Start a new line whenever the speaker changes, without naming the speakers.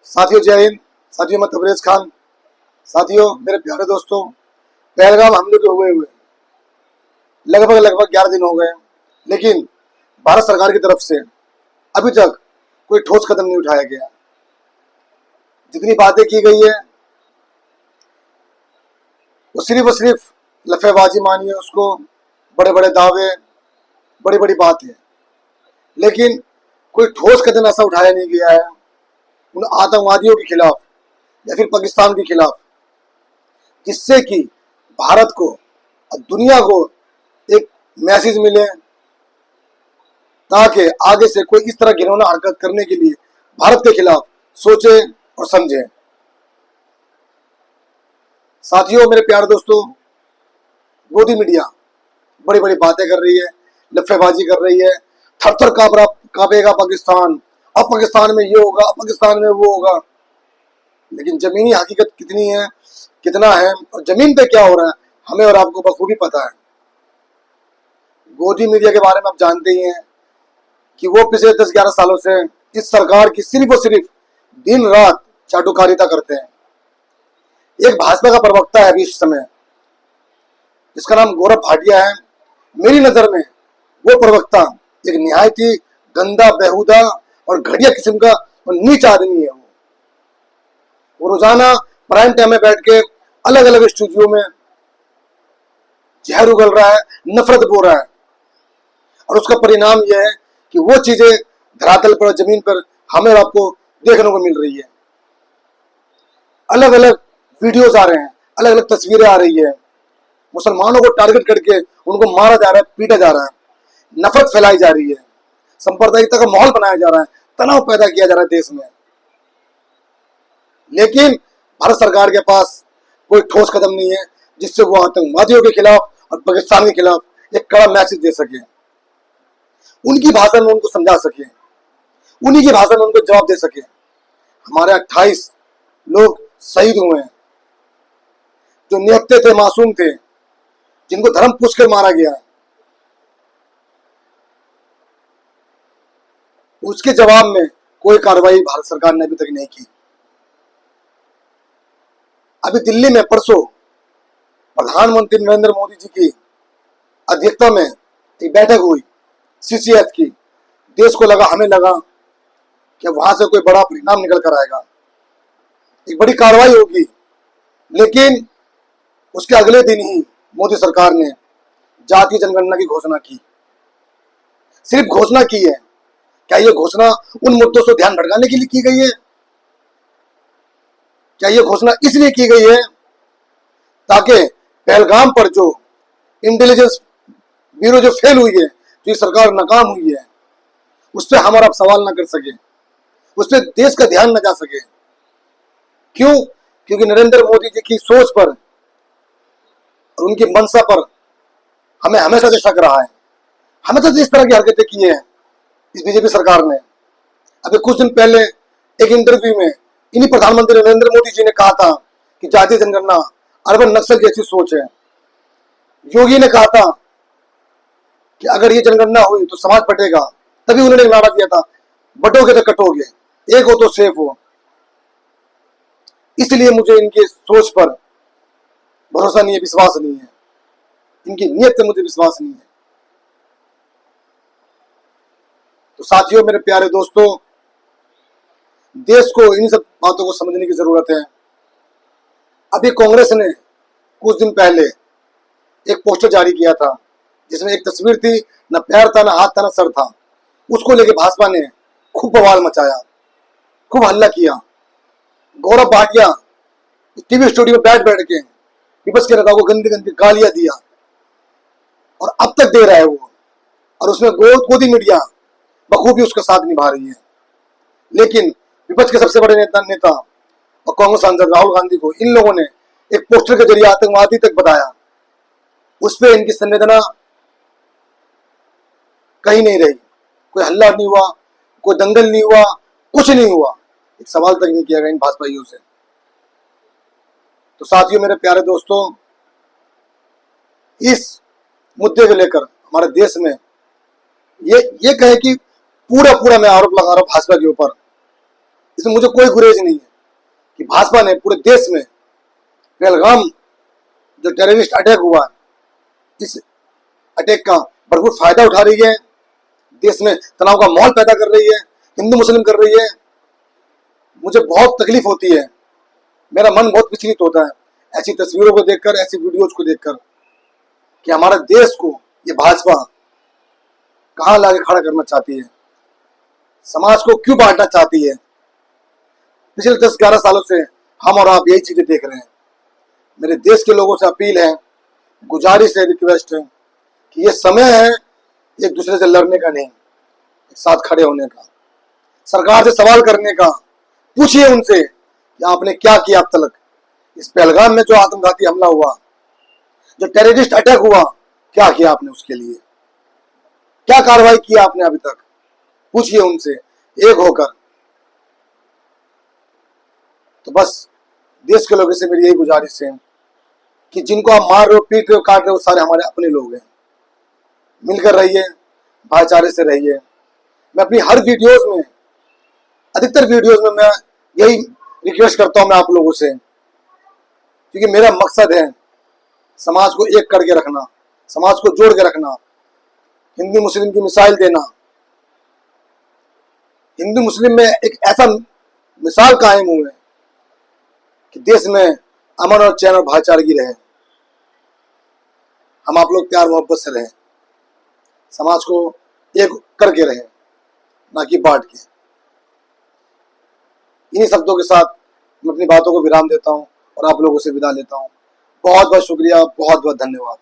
साथियों जय हिंद। साथियों मैं तबरेज खान। साथियों मेरे प्यारे दोस्तों, पहलगाम हमले जो हुए लगभग 11 दिन हो गए, लेकिन भारत सरकार की तरफ से अभी तक कोई ठोस कदम नहीं उठाया गया। जितनी बातें की गई है वो सिर्फ लफेबाजी मानिए उसको, बड़े बड़े दावे, बड़ी बड़ी बातें, लेकिन कोई ठोस कदम ऐसा उठाया नहीं गया है उन आतंकवादियों के खिलाफ या फिर पाकिस्तान के खिलाफ, जिससे कि भारत को और दुनिया को एक मैसेज मिले, ताकि आगे से कोई इस तरह घिनौना हरकत करने के लिए भारत के खिलाफ सोचे और समझे। साथियों मेरे प्यारे दोस्तों, मोदी मीडिया बड़ी बड़ी बातें कर रही है, लफेबाजी कर रही है, थर थर कांपेगा पाकिस्तान, अब पाकिस्तान में ये होगा, पाकिस्तान में वो होगा, लेकिन जमीनी हकीकत कितनी है, कितना है और जमीन पे क्या हो रहा है हमें और आपको बखूबी पता है। मोदी मीडिया के बारे में आप जानते ही हैं कि वो पिछले 10-11 सालों से इस सरकार की सिर्फ और सिर्फ दिन रात चाटुकारिता करते हैं। एक भाजपा का प्रवक्ता है अभी इस समय, जिसका नाम गौरव भाटिया है। मेरी नजर में वो प्रवक्ता एक निहायत ही गंदा, बेहुदा और घटिया किस्म का और नीच आदमी है। वो रोजाना प्राइम टाइम में बैठ के अलग अलग स्टूडियो में जहर उगल रहा है, नफरत बो रहा है, और उसका परिणाम यह है कि वो चीजें धरातल पर, जमीन पर हमें और आपको देखने को मिल रही है। अलग अलग वीडियोस आ रहे हैं, अलग अलग तस्वीरें आ रही है, मुसलमानों को टारगेट करके उनको मारा जा रहा है, पीटा जा रहा है, नफरत फैलाई जा रही है, सांप्रदायिकता का माहौल बनाया जा रहा है, तनाव पैदा किया जा रहा है देश में। लेकिन भारत सरकार के पास कोई ठोस कदम नहीं है जिससे वो आतंकवादियों के खिलाफ और पाकिस्तान के खिलाफ एक कड़ा मैसेज दे सके, उनकी भाषा में उनको समझा सके, उन्हीं की भाषा में उनको जवाब दे सके। हमारे 28 लोग शहीद हुए हैं, जो निहत्थे थे, मासूम थे, जिनको धर्म पूछ कर मारा गया है। उसके जवाब में कोई कार्रवाई भारत सरकार ने अभी तक नहीं की। अभी दिल्ली में परसों प्रधानमंत्री नरेंद्र मोदी जी की अध्यक्षता में एक बैठक हुई सीसीएफ की। देश को लगा, हमें लगा कि वहां से कोई बड़ा परिणाम निकल कर आएगा, एक बड़ी कार्रवाई होगी, लेकिन उसके अगले दिन ही मोदी सरकार ने जातीय जनगणना की घोषणा की। सिर्फ घोषणा की है। क्या यह घोषणा उन मुद्दों से ध्यान भटकाने के लिए की गई है? क्या यह घोषणा इसलिए की गई है ताकि पहलगाम पर जो इंटेलिजेंस ब्यूरो जो फेल हुई है, जो सरकार नाकाम हुई है, उस पर हमारा सवाल ना कर सके, उस पर देश का ध्यान न जा सके? क्यों? क्योंकि नरेंद्र मोदी जी की सोच पर और उनकी मंशा पर हमें हमेशा से शक रहा है। हमेशा से इस तरह की हरकतें की है इस बीजेपी सरकार ने। अभी कुछ दिन पहले एक इंटरव्यू में इन्हीं प्रधानमंत्री नरेंद्र मोदी जी ने कहा था कि जातीय जनगणना अर्बन नक्सल जैसी सोच है। योगी ने कहा था कि अगर ये जनगणना हुई तो समाज बटेगा। तभी उन्होंने नारा दिया था, बटोगे तो कटोगे, एक हो तो सेफ हो। इसलिए मुझे इनकी सोच पर भरोसा नहीं है, विश्वास नहीं है, इनकी नीयत से मुझे विश्वास नहीं है। तो साथियों मेरे प्यारे दोस्तों, देश को इन सब बातों को समझने की जरूरत है। अभी कांग्रेस ने कुछ दिन पहले एक पोस्टर जारी किया था जिसमें एक तस्वीर थी, न पैर था, न हाथ था, न सर था। उसको लेके भाजपा ने खूब बवाल मचाया, खूब हल्ला किया। गौरव भाटिया टीवी स्टूडियो में बैठ के विपक्ष के नेताओं को गंदी गंदी गालियां दिया, और अब तक दे रहा है वो। और उसमें मोदी मीडिया बखूबी उसका साथ निभा रही है। लेकिन विपक्ष के सबसे बड़े नेता और कांग्रेस सांसद राहुल गांधी को इन लोगों ने एक पोस्टर के जरिए आतंकवादी तक बताया। उस पर इनकी संवेदना कहीं नहीं रही। कोई हल्ला नहीं हुआ, कोई दंगल नहीं हुआ, कुछ नहीं हुआ, एक सवाल तक नहीं किया गया इन भाजपाइयों से। तो साथियों मेरे प्यारे दोस्तों, इस मुद्दे को लेकर हमारे देश में ये कहे कि पूरा मैं आरोप लगा रहा हूं भाजपा के ऊपर, इसमें मुझे कोई गुरेज नहीं है कि भाजपा ने पूरे देश में पहलगाम जो टेररिस्ट अटैक हुआ, इस अटैक का भरपूर फायदा उठा रही है, देश में तनाव का माहौल पैदा कर रही है, हिंदू मुस्लिम कर रही है। मुझे बहुत तकलीफ होती है, मेरा मन बहुत विचलित होता है ऐसी तस्वीरों को देखकर, ऐसी वीडियोज को देखकर, कि हमारे देश को ये भाजपा कहां लाके खड़ा करना चाहती है, समाज को क्यों बांटना चाहती है। पिछले 10-11 सालों से हम और आप यही चीजें देख रहे हैं। मेरे देश के लोगों से अपील है, गुजारिश है, रिक्वेस्ट है कि ये समय है एक दूसरे से लड़ने का नहीं, एक साथ खड़े होने का, सरकार से सवाल करने का। पूछिए उनसे कि आपने क्या किया अब तक। इस पहलगाम में जो आत्मघाती हमला हुआ, जो टेररिस्ट अटैक हुआ, क्या किया आपने उसके लिए, क्या कार्रवाई की आपने अभी तक। पूछिए उनसे एक होकर। तो बस देश के लोगों से मेरी यही गुजारिश है कि जिनको आप मार रहे हो, पीट रहे हो, काट रहे हो, सारे हमारे अपने लोग हैं। मिलकर रहिए, भाईचारे से रहिए। मैं अपनी हर वीडियोस में, अधिकतर वीडियोस में मैं यही रिक्वेस्ट करता हूं मैं आप लोगों से, क्योंकि मेरा मकसद है समाज को एक करके रखना, समाज को जोड़ के रखना, हिंदू मुस्लिम की मिसाल देना, हिंदू मुस्लिम में एक ऐसा मिसाल कायम हुए कि देश में अमन और चैन और भाईचारगी रहे। हम आप लोग प्यार मोहब्बत से रहें, समाज को एक करके रहें, ना कि बांट के। इन्हीं शब्दों के साथ मैं अपनी बातों को विराम देता हूं और आप लोगों से विदा लेता हूं। बहुत बहुत शुक्रिया, बहुत बहुत धन्यवाद।